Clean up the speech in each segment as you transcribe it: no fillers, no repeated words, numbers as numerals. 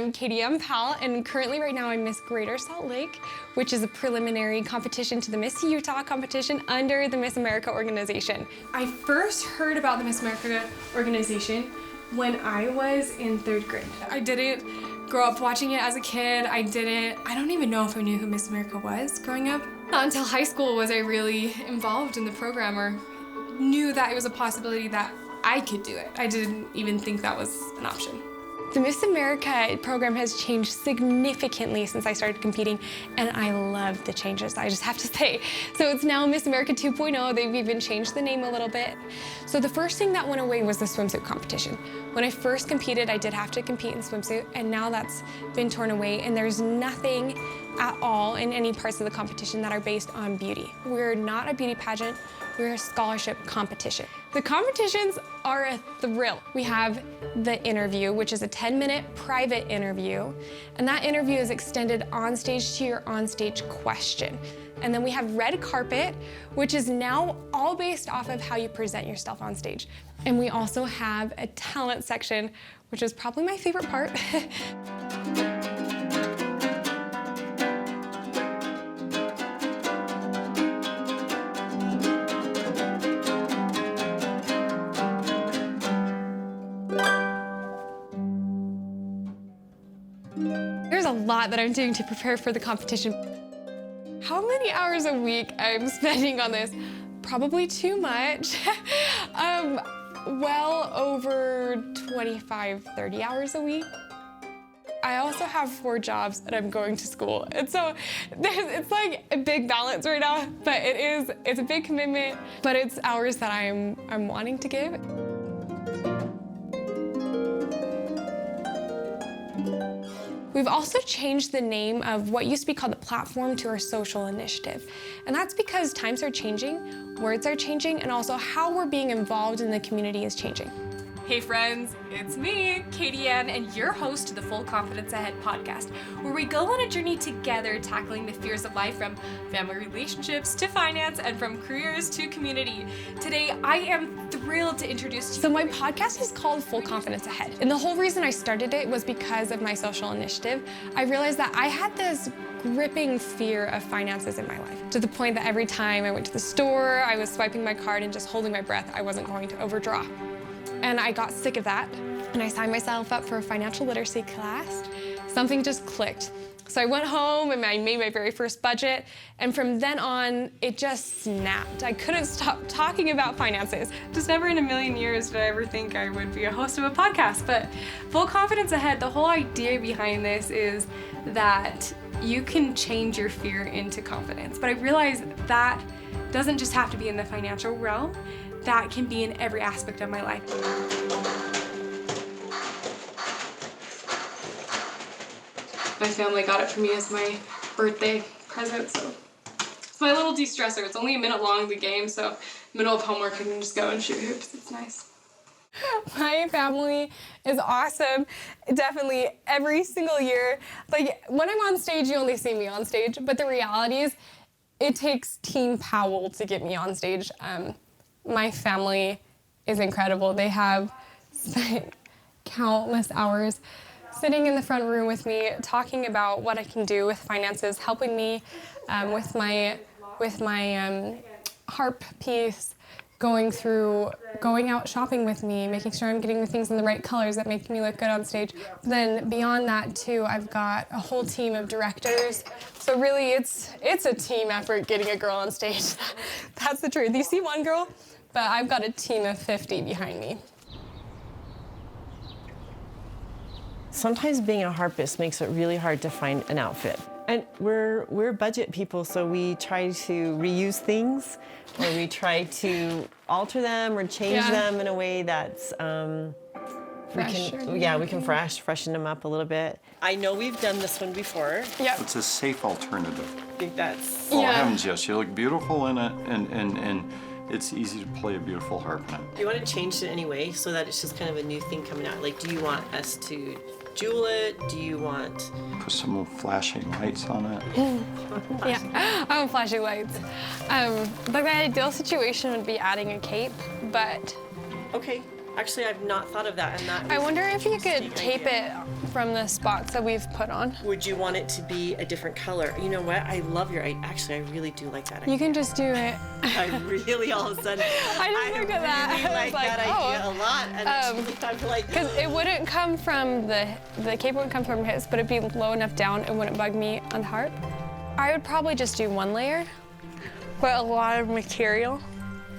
I'm Katie Anne Powell, and currently right now I'm Miss Greater Salt Lake, which is a preliminary competition to the Miss Utah competition under the Miss America organization. I first heard about the Miss America organization when I was in 3rd grade. I didn't grow up watching it as a kid. I don't even know if I knew who Miss America was growing up. Not until high school was I really involved in the program or knew that it was a possibility that I could do it. I didn't even think that was an option. The Miss America program has changed significantly since I started competing, and I love the changes, I just have to say. So it's now Miss America 2.0. They've even changed the name a little bit. So the first thing that went away was the swimsuit competition. When I first competed, I did have to compete in swimsuit, and now that's been torn away, and there's nothing at all in any parts of the competition that are based on beauty. We're not a beauty pageant, we're a scholarship competition. The competitions are a thrill. We have the interview, which is a 10-minute private interview, and that interview is extended on stage to your on-stage question. And then we have red carpet, which is now all based off of how you present yourself on stage. And we also have a talent section, which is probably my favorite part. There's a lot that I'm doing to prepare for the competition. How many hours a week I'm spending on this? Probably too much. Well over 25, 30 hours a week. I also have 4 jobs and I'm going to school. And so it's like a big balance right now, but it's a big commitment, but it's hours that I'm wanting to give. We've also changed the name of what used to be called the platform to our social initiative. And that's because times are changing, words are changing, and also how we're being involved in the community is changing. Hey friends, it's me, Katie Anne, and your host to the Full Confidence Ahead podcast, where we go on a journey together tackling the fears of life from family relationships to finance and from careers to community. Today, I am thrilled to introduce you. So my podcast is called Full Confidence Ahead, and the whole reason I started it was because of my social initiative. I realized that I had this gripping fear of finances in my life, to the point that every time I went to the store, I was swiping my card and just holding my breath. I wasn't going to overdraw. And I got sick of that, and I signed myself up for a financial literacy class. Something just clicked. So I went home and I made my very first budget, and from then on, it just snapped. I couldn't stop talking about finances. Just never in a million years did I ever think I would be a host of a podcast, but Full Confidence Ahead, the whole idea behind this is that you can change your fear into confidence. But I realized that doesn't just have to be in the financial realm. That can be in every aspect of my life. My family got it for me as my birthday present, so it's my little de-stressor. It's only a minute long, the game, so middle of homework I can just go and shoot hoops. It's nice. My family is awesome. Definitely every single year. Like when I'm on stage, you only see me on stage, but the reality is it takes Team Powell to get me on stage. My family is incredible. They have spent countless hours sitting in the front room with me, talking about what I can do with finances, helping me with my harp piece, going out shopping with me, making sure I'm getting the things in the right colors that make me look good on stage. Then beyond that too, I've got a whole team of directors. So really it's a team effort getting a girl on stage. That's the truth. You see one girl, but I've got a team of 50 behind me. Sometimes being a harpist makes it really hard to find an outfit. And we're budget people, so we try to reuse things, or we try to alter them or change them in a way that's we can freshen them up a little bit. I know we've done this one before. Yep. It's a safe alternative. I think that's Oh heavens, yes, you look beautiful in it, and it's easy to play a beautiful harp in it. Do you want to change it anyway so that it's just kind of a new thing coming out? Like, do you want us to jewel it? Do you want... Put some flashing lights on it. Yeah, I want flashing lights. But the ideal situation would be adding a cape, but... Okay. Actually, I've not thought of that, and that I is wonder an if you could interesting tape idea. it from the spots that we've put on. Would you want it to be a different color? You know what? I love your idea. Actually, I really do like that idea. You can just do it. I really, all of a sudden, I just looked at that. really I was like like, that idea a lot. And I'm like, Because it wouldn't come from the cape wouldn't come from his, but it'd be low enough down, it wouldn't bug me on the harp. I would probably just do one layer, put a lot of material,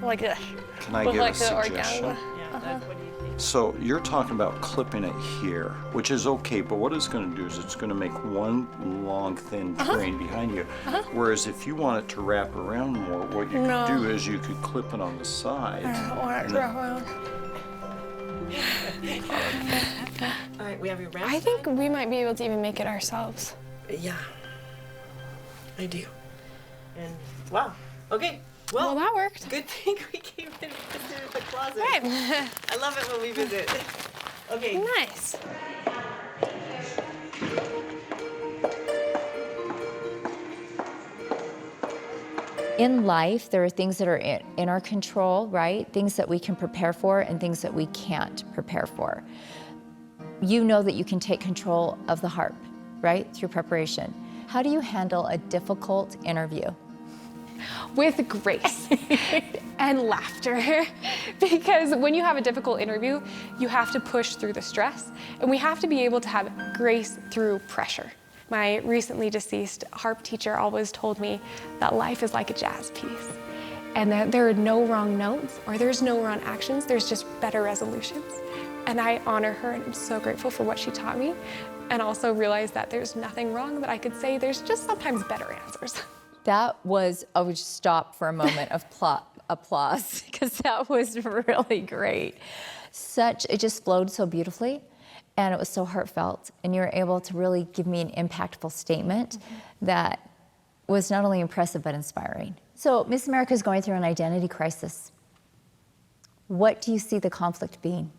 like this. Can I with give like a the suggestion? organza. yeah, Doug, what do you think? So you're talking about clipping it here, which is okay, but what it's going to do is it's going to make one long, thin train behind you. Whereas if you want it to wrap around more, what you No. could do is you could clip it on the side. I don't want it to wrap around. All right, we have your wrap. I think we might be able to even make it ourselves. Yeah, I do. And wow, okay. Well, that worked. Good thing we came in and visited the closet. Right. I love it when we visit. Okay. Nice. In life, there are things that are in our control, right? Things that we can prepare for and things that we can't prepare for. You know that you can take control of the harp, right? Through preparation. How do you handle a difficult interview? With grace and laughter. Because when you have a difficult interview, you have to push through the stress, and we have to be able to have grace through pressure. My recently deceased harp teacher always told me that life is like a jazz piece, and that there are no wrong notes or there's no wrong actions, there's just better resolutions. And I honor her, and I'm so grateful for what she taught me, and also realize that there's nothing wrong that I could say, there's just sometimes better answers. That was, I would stop for a moment of applause, because that was really great. It just flowed so beautifully, and it was so heartfelt, and you were able to really give me an impactful statement that was not only impressive, but inspiring. So Miss America is going through an identity crisis. What do you see the conflict being?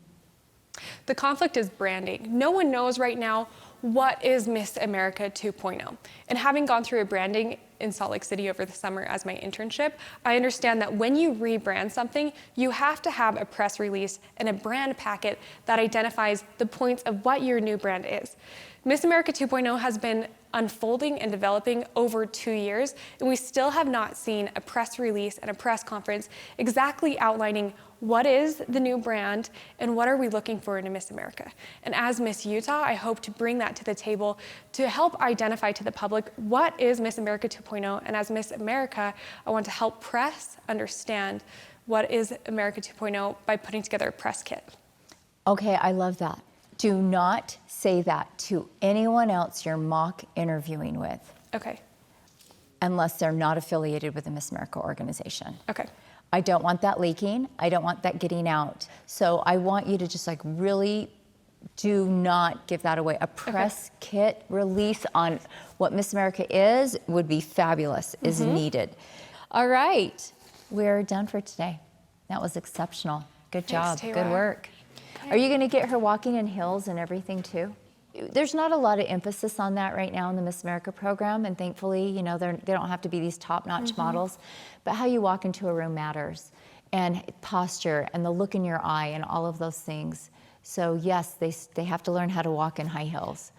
The conflict is branding. No one knows right now what is Miss America 2.0. And having gone through a branding in Salt Lake City over the summer as my internship, I understand that when you rebrand something, you have to have a press release and a brand packet that identifies the points of what your new brand is. Miss America 2.0 has been unfolding and developing over 2 years, and we still have not seen a press release and a press conference exactly outlining what is the new brand and what are we looking for in a Miss America. And as Miss Utah, I hope to bring that to the table to help identify to the public what is Miss America 2.0, and as Miss America, I want to help press understand what is America 2.0 by putting together a press kit. Okay, I love that. Do not say that to anyone else you're mock interviewing with, Okay, unless they're not affiliated with the Miss America organization. okay. I don't want that leaking. I don't want that getting out. So I want you to just like really do not give that away. A press kit release on what Miss America is would be fabulous, is needed. All right, we're done for today. That was exceptional. Good job, Thanks, good Taylor. work. Are you gonna get her walking in heels and everything too? There's not a lot of emphasis on that right now in the Miss America program, and thankfully, you know, they don't have to be these top-notch models, but how you walk into a room matters, and posture, and the look in your eye, and all of those things. So yes, they have to learn how to walk in high heels.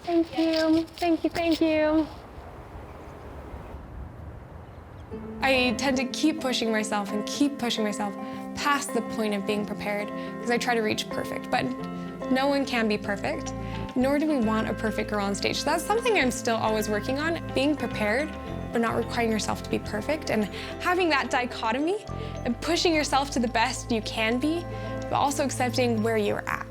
Thank you, thank you, thank you. I tend to keep pushing myself and keep pushing myself past the point of being prepared because I try to reach perfect, but no one can be perfect, nor do we want a perfect girl on stage. So that's something I'm still always working on, being prepared, but not requiring yourself to be perfect, and having that dichotomy and pushing yourself to the best you can be, but also accepting where you're at.